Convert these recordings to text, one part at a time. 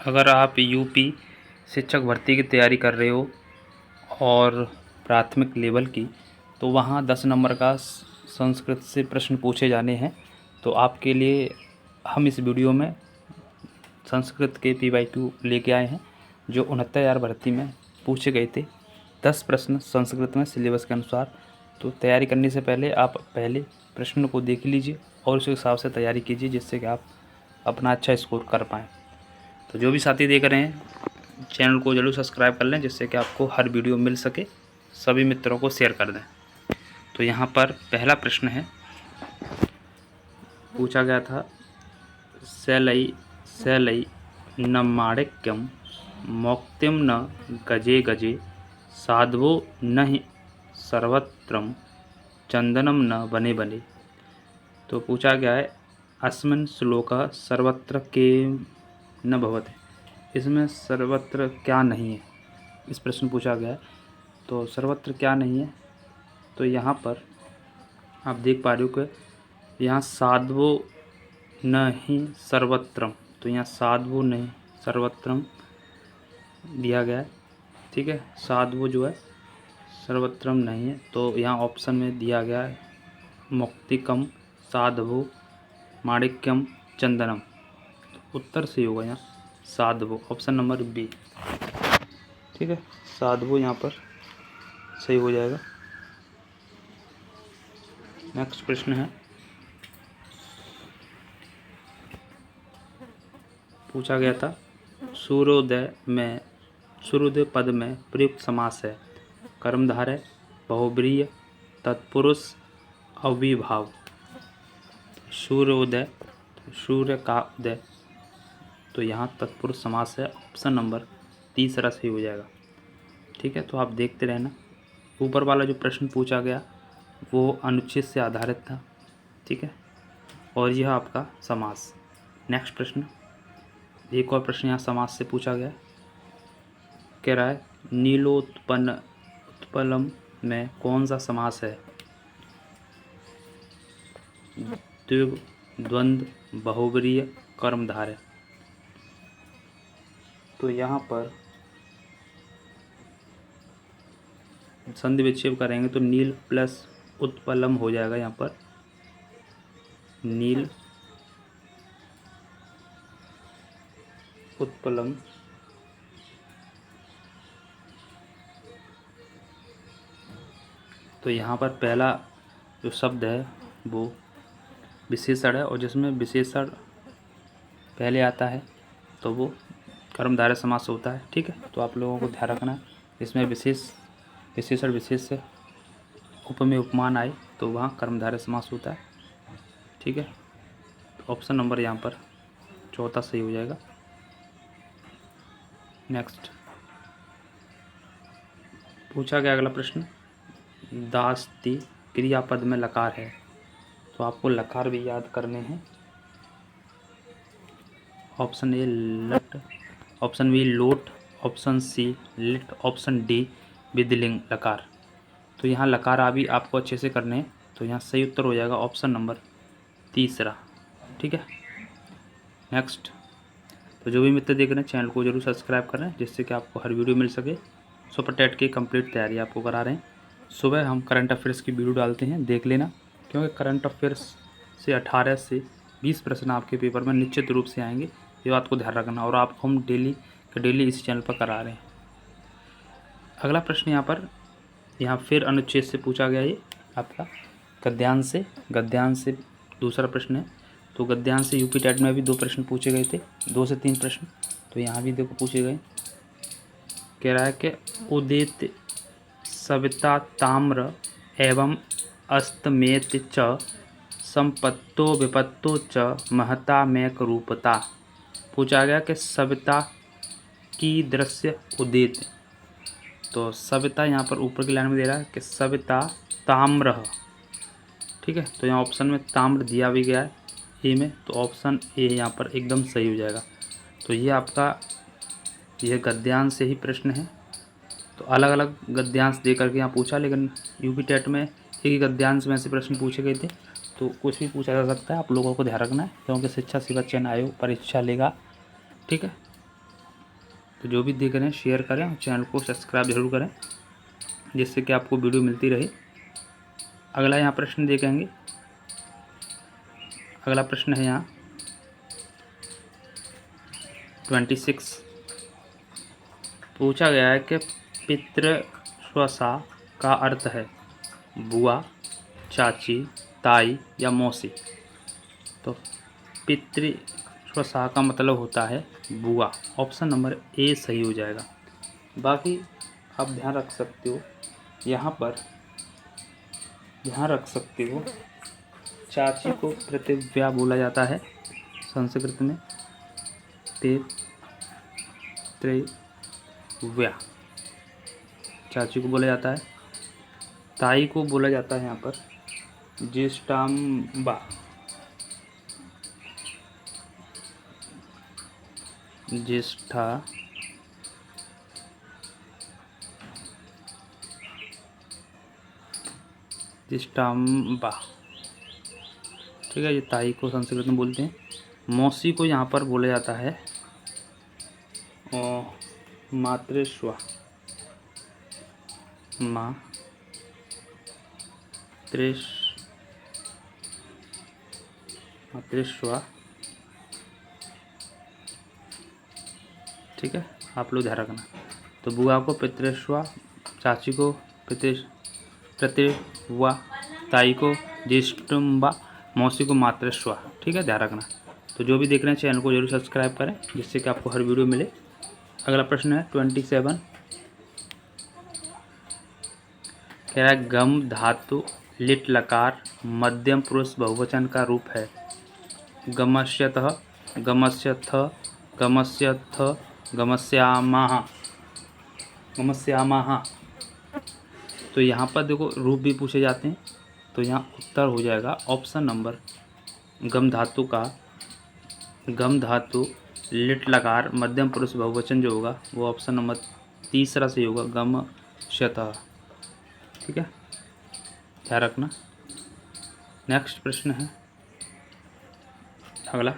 अगर आप यूपी शिक्षक भर्ती की तैयारी कर रहे हो और प्राथमिक लेवल की, तो वहाँ 10 नंबर का संस्कृत से प्रश्न पूछे जाने हैं। तो आपके लिए हम इस वीडियो में संस्कृत के PYQ लेके आए हैं, जो 69,000 भर्ती में पूछे गए थे। 10 प्रश्न संस्कृत में सिलेबस के अनुसार। तो तैयारी करने से पहले आप पहले प्रश्न को देख लीजिए और उस हिसाब से तैयारी कीजिए, जिससे कि आप अपना अच्छा स्कोर कर पाएँ। तो जो भी साथी देख रहे हैं, चैनल को जरूर सब्सक्राइब कर लें, जिससे कि आपको हर वीडियो मिल सके। सभी मित्रों को शेयर कर दें। तो यहाँ पर पहला प्रश्न है, पूछा गया था, शैलई शैलई न माणिक्यम मौक्तिम न गजे गजे साध्वो न हि सर्वत्रम चंदनम न बने बने। तो पूछा गया है, अस्मिन् श्लोकः सर्वत्र के न भवति। इसमें सर्वत्र क्या नहीं है, इस प्रश्न पूछा गया है। तो सर्वत्र क्या नहीं है, तो यहाँ पर आप देख पा रहे हो कि यहाँ साध्वो न ही सर्वत्रम, तो यहाँ साध्वो नहीं सर्वत्रम दिया गया है। ठीक है, साध्वो जो है सर्वत्रम नहीं है, तो यहाँ ऑप्शन में दिया गया है मौक्तिकम, साध्वो, माणिक्यम, चंदनम। तो उत्तर सही होगा यहाँ साध्वो, ऑप्शन नंबर बी। ठीक है, साध्वो यहाँ पर सही हो जाएगा। नेक्स्ट प्रश्न है, पूछा गया था, सूर्योदय पद में प्रयुक्त समास है कर्मधारय, बहुब्रीहि, तत्पुरुष, अविभाव। सूर्योदय, सूर्य का उदय, तो यहाँ तत्पुरुष समास है, ऑप्शन नंबर तीसरा सही हो जाएगा। ठीक है, तो आप देखते रहना। ऊपर वाला जो प्रश्न पूछा गया वो अनुच्छेद से आधारित था। ठीक है, और यह आपका समास। नेक्स्ट प्रश्न, एक और प्रश्न यहाँ समास से पूछा गया, कह रहा है, उत्पलम में कौन सा समास है? द्विगु, द्वंद्व, बहुब्रीहि, कर्मधारय। तो यहाँ पर संधि विच्छेद करेंगे तो नील प्लस उत्पलम हो जाएगा। यहाँ पर नील उत्पलम, तो यहाँ पर पहला जो शब्द है वो विशेषण है, और जिसमें विशेषण पहले आता है तो वो कर्मधारय समास होता है। ठीक है, तो आप लोगों को ध्यान रखना है, इसमें विशेषण विशेष से उपमेय उपमान आए तो वहाँ कर्मधारय समास होता है। ठीक है, तो ऑप्शन नंबर यहाँ पर चौथा सही हो जाएगा। नेक्स्ट, पूछा गया अगला प्रश्न, दास्ति क्रियापद में लकार है, तो आपको लकार भी याद करने हैं। ऑप्शन ए लट, ऑप्शन बी लोट, ऑप्शन सी लिट, ऑप्शन डी विधिलिंग लकार। तो यहाँ लकार भी आपको अच्छे से करने हैं, तो यहाँ सही उत्तर हो जाएगा ऑप्शन नंबर तीसरा। ठीक है, नेक्स्ट, तो जो भी मित्र देख रहे हैं चैनल को जरूर सब्सक्राइब करें, जिससे कि आपको हर वीडियो मिल सके। सुपर टेट की कंप्लीट तैयारी आपको करा रहे हैं। सुबह हम करंट अफेयर्स की वीडियो डालते हैं, देख लेना, क्योंकि करंट अफेयर्स से 18 से 20 प्रश्न आपके पेपर में निश्चित रूप से आएंगे, ये बात को ध्यान रखना। और आपको हम डेली इस चैनल पर करा रहे हैं। अगला प्रश्न यहाँ फिर अनुच्छेद से पूछा गया, ये आपका गद्यांश से दूसरा प्रश्न है। तो गद्यांश से यूपी टेट में भी 2 प्रश्न पूछे गए थे, 2 से 3 प्रश्न, तो यहाँ भी देखो पूछे गए। कह रहा है कि उदित सविता ताम्र एवं अस्तमेत च संपत्तो विपत्तो च महता मेक रूपता। पूछा गया कि सविता की दृश्य उदित, तो सविता यहाँ पर ऊपर की लाइन में दे रहा है कि सविता ताम्र। ठीक है, तो यहाँ ऑप्शन में ताम्र दिया भी गया है ए में, तो ऑप्शन ए यहाँ पर एकदम सही हो जाएगा। तो ये आपका यह गद्यांश से ही प्रश्न है। तो अलग अलग गद्यांश दे करके यहाँ पूछा, लेकिन यूपी टेट में एक ही गद्यांश में से प्रश्न पूछे गए थे, तो कुछ भी पूछा जा सकता है। आप लोगों को ध्यान रखना है, क्योंकि शिक्षा सेवा चयन आयोग परीक्षा लेगा। ठीक है, तो जो भी देख रहे हैं शेयर करें और चैनल को सब्सक्राइब जरूर करें, जिससे कि आपको वीडियो मिलती रहे। अगला यहाँ प्रश्न देखेंगे। अगला प्रश्न है यहाँ 26। पूछा गया है कि पितृस्वसा का अर्थ है बुआ, चाची, ताई या मौसी। तो पितृस्वसा का मतलब होता है बुआ। ऑप्शन नंबर ए सही हो जाएगा। बाकी आप ध्यान रख सकते हो, यहाँ पर ध्यान रख सकते हो, चाची को पितृव्या बोला जाता है संस्कृत में, पितृव्या चाची को बोला जाता है। ताई को बोला जाता है यहाँ पर ज्येष्ठाम्बा, ज्येष्ठा ज्येष्ठाम्बा, ठीक है। ये ताई को संस्कृत में बोलते हैं। मौसी को यहाँ पर बोला जाता है मातृस्वा, मातृस्वा, ठीक है। आप लोग ध्यान रखना। तो बुआ को पितृस्वा, चाची को पितृव्या, ताई को ज्येष्ठाम्बा, मौसी को मातृस्वा, ठीक है। ध्यान रखना। तो जो भी देख रहे हैं चैनल को जरूर सब्सक्राइब करें, जिससे कि आपको हर वीडियो मिले। अगला प्रश्न है 27। कह रहा है गम धातु लिट लकार मध्यम पुरुष बहुवचन का रूप है गमस्यतः, गमस्यथ, गमस्यथ, गमस्यामाः, गमस्यामाः। तो यहाँ पर देखो रूप भी पूछे जाते हैं। तो यहाँ उत्तर हो जाएगा ऑप्शन नंबर गम धातु का, गम धातु लिट लकार मध्यम पुरुष बहुवचन जो होगा वो ऑप्शन नंबर तीसरा से होगा गमस्यतः, ठीक है। ध्यान रखना। नेक्स्ट प्रश्न है अगला।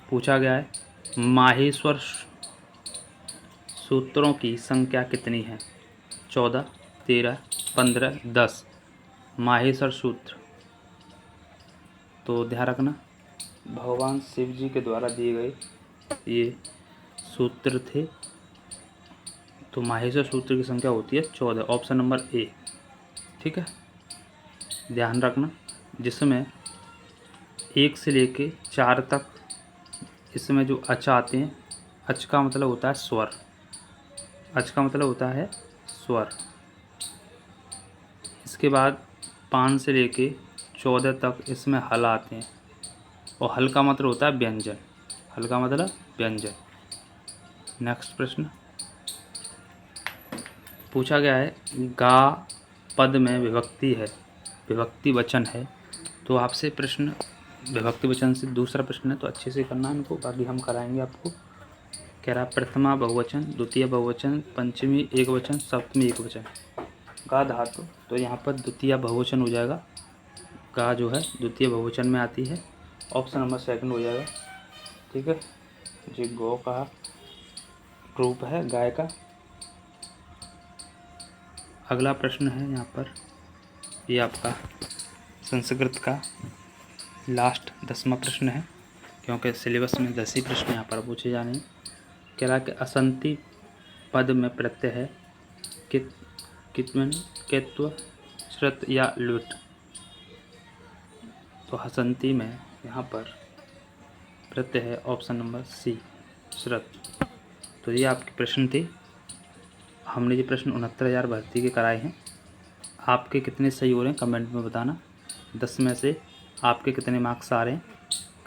पूछा गया है माहेश्वर सूत्रों की संख्या कितनी है? 14, 13, 15, 10। माहेश्वर सूत्र, तो ध्यान रखना भगवान शिव जी के द्वारा दिए गए ये सूत्र थे। तो माहेश्वर सूत्र की संख्या होती है 14, ऑप्शन नंबर ए, ठीक है। ध्यान रखना जिसमें 1 से लेके 4 तक इसमें जो अच आते हैं, अच का मतलब होता है स्वर, अच का मतलब होता है स्वर। इसके बाद 5 से लेके 14 तक इसमें हल आते हैं, और हल का मतलब होता है व्यंजन, हल का मतलब व्यंजन। नेक्स्ट प्रश्न पूछा गया है गा पद में विभक्ति है, विभक्ति वचन है। तो आपसे प्रश्न विभक्ति वचन से दूसरा प्रश्न है, तो अच्छे से करना इनको, बाकी हम कराएंगे आपको। कह रहा प्रथमा बहुवचन, द्वितीय बहुवचन, पंचमी एक वचन, सप्तमी एक वचन। गा धातु, तो यहाँ पर द्वितीय बहुवचन हो जाएगा। गा जो है द्वितीय बहुवचन में आती है, ऑप्शन नंबर सेकंड हो जाएगा, ठीक है। जी गौ का रूप है गाय का। अगला प्रश्न है यहाँ पर, ये आपका संस्कृत का लास्ट 10वां प्रश्न है, क्योंकि सिलेबस में 10 ही प्रश्न यहाँ पर पूछे जाने हैं। कह रहा कि असंति पद में प्रत्यय है कित्वन, केत्व, श्रुत या लुट। तो हसंती में यहाँ पर प्रत्यय है ऑप्शन नंबर सी, श्रुत। तो ये आपके प्रश्न थे। हमने ये प्रश्न 69,000 भर्ती के कराए हैं। आपके कितने सही हो रहे हैं कमेंट में बताना। 10 में से आपके कितने मार्क्स आ रहे हैं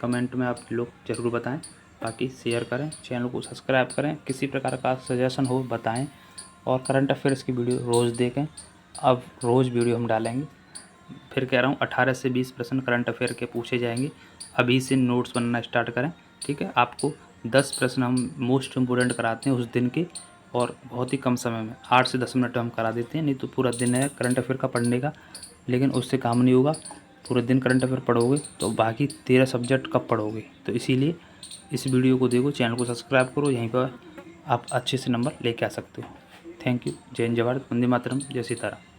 कमेंट में आप लोग ज़रूर बताएं। बाकी शेयर करें, चैनल को सब्सक्राइब करें, किसी प्रकार का सजेशन हो बताएं, और करंट अफेयर्स की वीडियो रोज़ देखें। अब रोज़ वीडियो हम डालेंगे। फिर कह रहा हूँ 18 से 20 प्रश्न करंट अफेयर के पूछे जाएंगे। अभी से नोट्स बनना स्टार्ट करें, ठीक है। आपको 10 प्रश्न हम मोस्ट इम्पोर्टेंट कराते हैं उस दिन के, और बहुत ही कम समय में 8 से 10 मिनट हम करा देते हैं। नहीं तो पूरा दिन है करंट अफेयर का पढ़ने का, लेकिन उससे काम नहीं होगा। पूरे दिन करंट अफेयर पढ़ोगे तो बाकी 13 सब्जेक्ट कब पढ़ोगे? तो इसीलिए इस वीडियो को देखो, चैनल को सब्सक्राइब करो, यहीं पर आप अच्छे से नंबर लेके आ सकते हो। Thank you. जय हिंद, जय भारत, वंदे मातरम, जय सीताराम।